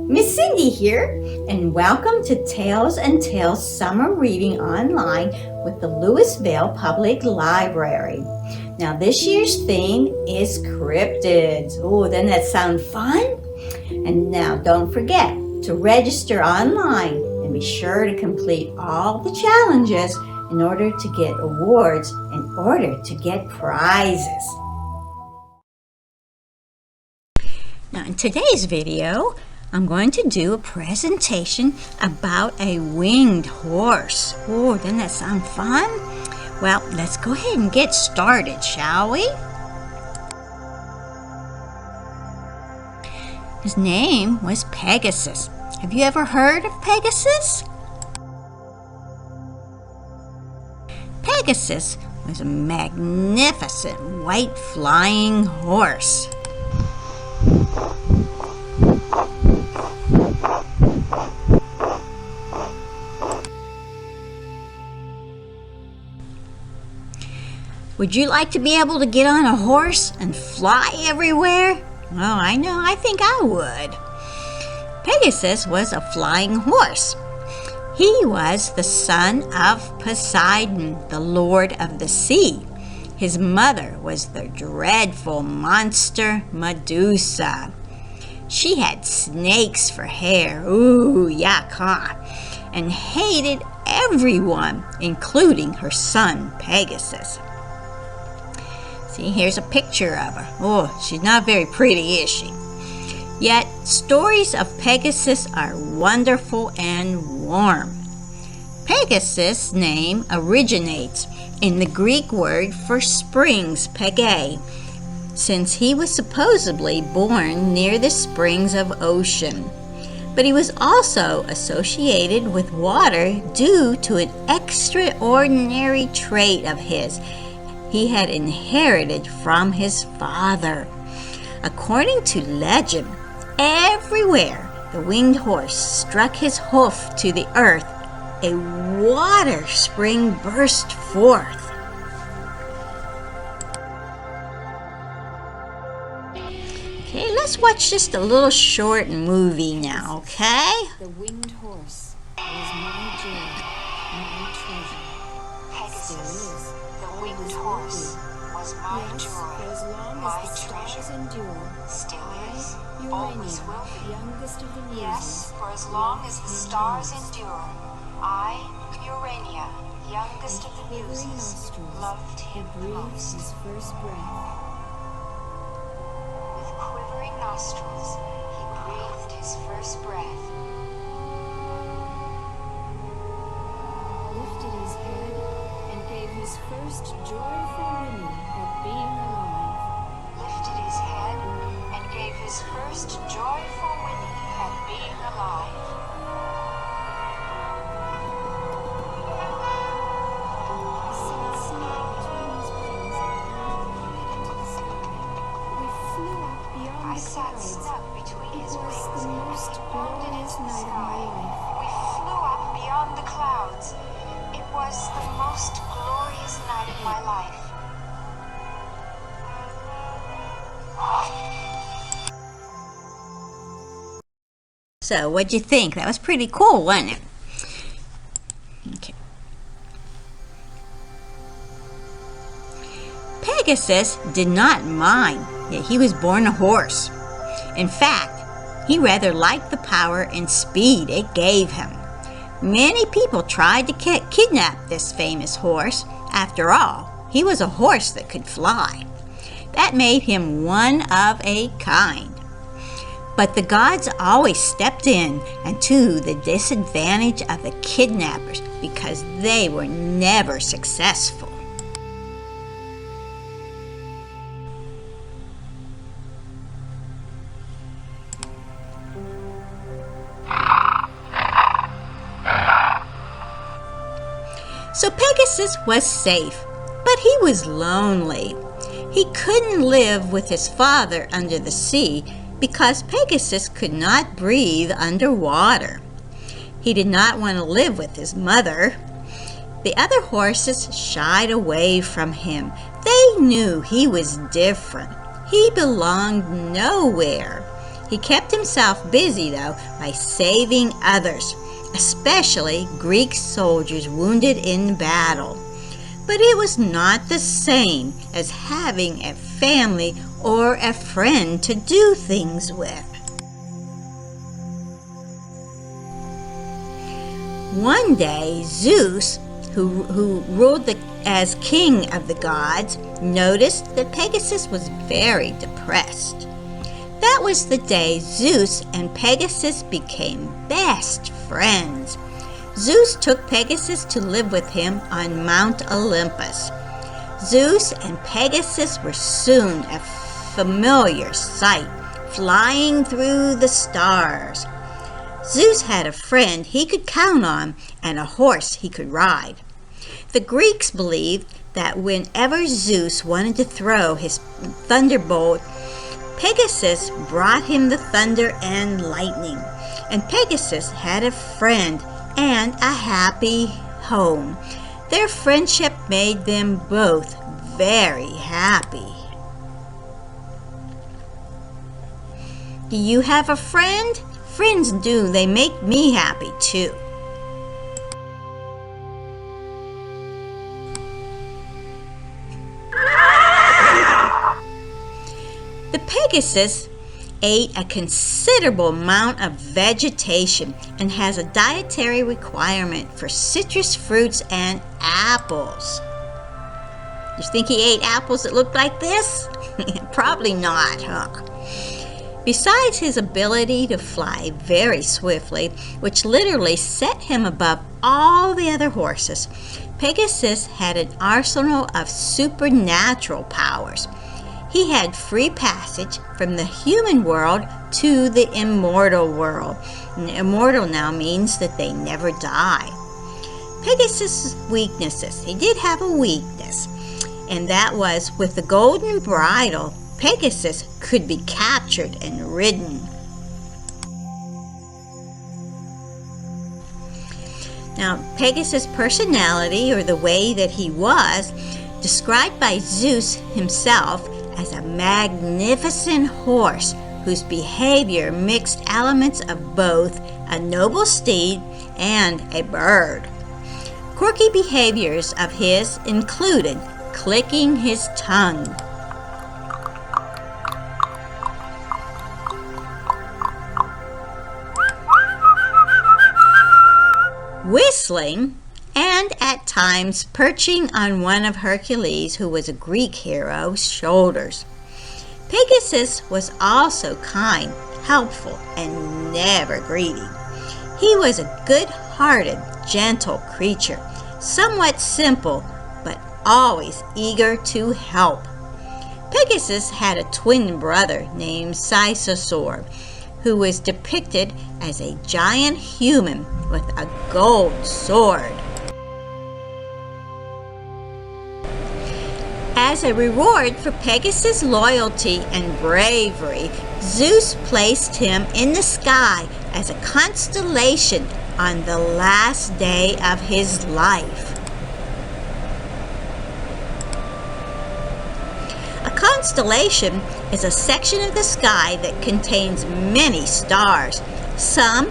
Miss Cindy here, and welcome to Tales and Tales Summer Reading Online with the Louisville Public Library. Now, this year's theme is cryptids. Oh, doesn't that sound fun? And now, don't forget to register online and be sure to complete all the challenges in order to get awards, in order to get prizes. Now, in today's video, I'm going to do a presentation about a winged horse. Oh, doesn't that sound fun? Well, let's go ahead and get started, shall we? His name was Pegasus. Have you ever heard of Pegasus? Pegasus was a magnificent white flying horse. Would you like to be able to get on a horse and fly everywhere? Well, I know, I think I would. Pegasus was a flying horse. He was the son of Poseidon, the lord of the sea. His mother was the dreadful monster Medusa. She had snakes for hair, ooh, yuck, huh? And hated everyone, including her son Pegasus. See, here's a picture of her. Oh, she's not very pretty, is she? Yet, stories of Pegasus are wonderful and warm. Pegasus' name originates in the Greek word for springs, pege, since he was supposedly born near the springs of ocean. But he was also associated with water due to an extraordinary trait of his he had inherited from his father. According to legend, everywhere the winged horse struck his hoof to the earth, a water spring burst forth. Okay, let's watch just a little short movie now, okay? The winged horse was my joy, my treasure. Pegasus, the winged horse, was my joy, my treasure. Still is, always will be. Youngest of the muses. Yes, for as long as the stars endure, I, Urania, youngest of the muses, loved him most. His first breath. With quivering nostrils, he breathed his first breath. Lifted his head and gave his first joyful whinny at being alive. Lifted his head and gave his first joyful whinny at being alive. I sat snug between his wings and looked into the sky. We flew up beyond the clouds. It was the most glorious night of my life. So, what'd you think? That was pretty cool, wasn't it? Okay. Pegasus did not mind that he was born a horse. In fact, he rather liked the power and speed it gave him. Many people tried to kidnap this famous horse. After all, he was a horse that could fly. That made him one of a kind. But the gods always stepped in, and to the disadvantage of the kidnappers, because they were never successful. So Pegasus was safe, but he was lonely. He couldn't live with his father under the sea because Pegasus could not breathe underwater. He did not want to live with his mother. The other horses shied away from him. They knew he was different. He belonged nowhere. He kept himself busy, though, by saving others, especially Greek soldiers wounded in battle. But it was not the same as having a family or a friend to do things with. One day, Zeus, who ruled as king of the gods, noticed that Pegasus was very depressed. That was the day Zeus and Pegasus became best friends. Zeus took Pegasus to live with him on Mount Olympus. Zeus and Pegasus were soon a familiar sight, flying through the stars. Zeus had a friend he could count on and a horse he could ride. The Greeks believed that whenever Zeus wanted to throw his thunderbolt, Pegasus brought him the thunder and lightning. And Pegasus had a friend and a happy home. Their friendship made them both very happy. Do you have a friend? Friends do. They make me happy too. The Pegasus ate a considerable amount of vegetation and has a dietary requirement for citrus fruits and apples. You think he ate apples that looked like this? Probably not, huh? Besides his ability to fly very swiftly, which literally set him above all the other horses, Pegasus had an arsenal of supernatural powers. He had free passage from the human world to the immortal world. And immortal now means that they never die. Pegasus' weaknesses. He did have a weakness, and that was with the golden bridle, Pegasus could be captured and ridden. Now, Pegasus' personality, or the way that he was, described by Zeus himself as a magnificent horse whose behavior mixed elements of both a noble steed and a bird. Quirky behaviors of his included clicking his tongue, whistling, and at times perching on one of Hercules, who was a Greek hero's, shoulders. Pegasus was also kind, helpful, and never greedy. He was a good-hearted, gentle creature, somewhat simple, but always eager to help. Pegasus had a twin brother named Pegasus, who was depicted as a giant human with a gold sword. As a reward for Pegasus' loyalty and bravery, Zeus placed him in the sky as a constellation on the last day of his life. A constellation is a section of the sky that contains many stars, some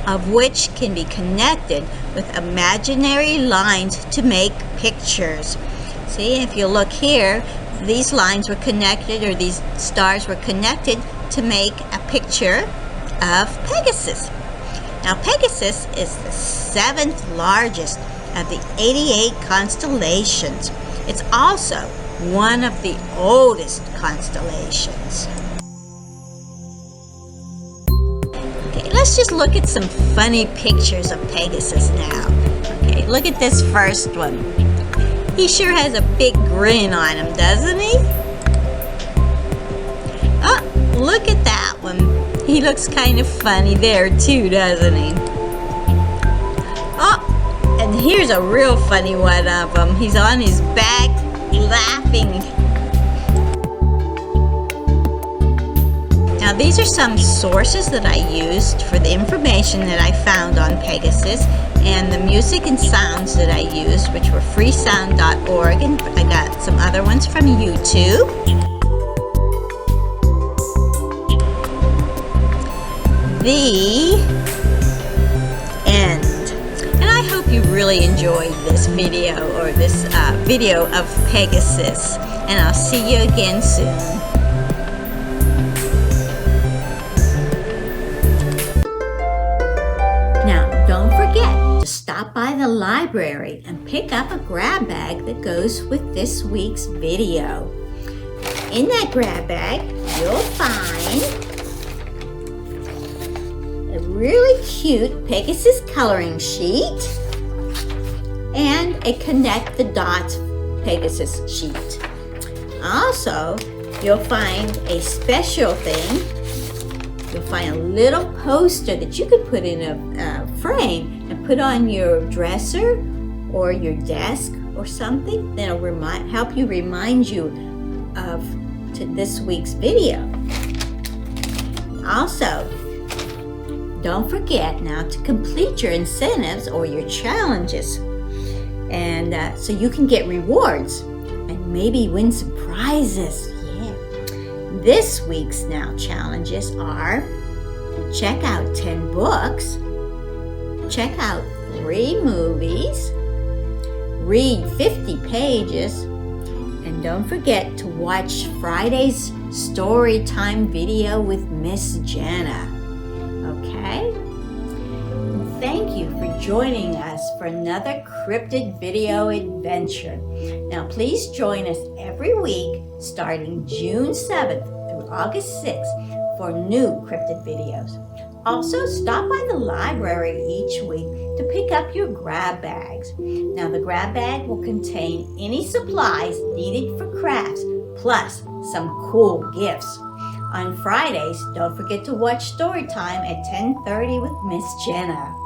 of which can be connected with imaginary lines to make pictures. See, if you look here, these lines were connected, or these stars were connected to make a picture of Pegasus. Now, Pegasus is the 7th largest of the 88 constellations. It's also one of the oldest constellations. Okay, let's just look at some funny pictures of Pegasus now. Okay, look at this first one. He sure has a big grin on him, doesn't he? Oh, look at that one. He looks kind of funny there too, doesn't he? Oh, and here's a real funny one of him. He's on his back laughing. Now, these are some sources that I used for the information that I found on Pegasus, and the music and sounds that I used, which were freesound.org, and I got some other ones from YouTube. the end. And I hope you really enjoyed this video, or this video of Pegasus. And I'll see you again soon. Now, don't forget to stop by the library and pick up a grab bag that goes with this week's video. In that grab bag, you'll find a really cute Pegasus coloring sheet and a Connect the Dots Pegasus sheet. Also, you'll find a special thing. You'll find a little poster that you could put in a frame and put on your dresser or your desk or something that'll help you remind you of this week's video. Also, don't forget now to complete your incentives or your challenges, and so you can get rewards and maybe win some prizes. Yeah. This week's now challenges are: check out 10 books, check out 3 movies, read 50 pages, and don't forget to watch Friday's story time video with Miss Jenna. Okay? Thank you for joining us for another cryptid video adventure. Now please join us every week starting June 7th through August 6th for new cryptid videos. Also, stop by the library each week to pick up your grab bags. Now, the grab bag will contain any supplies needed for crafts, plus some cool gifts. On Fridays, don't forget to watch Storytime at 10:30 with Miss Jenna.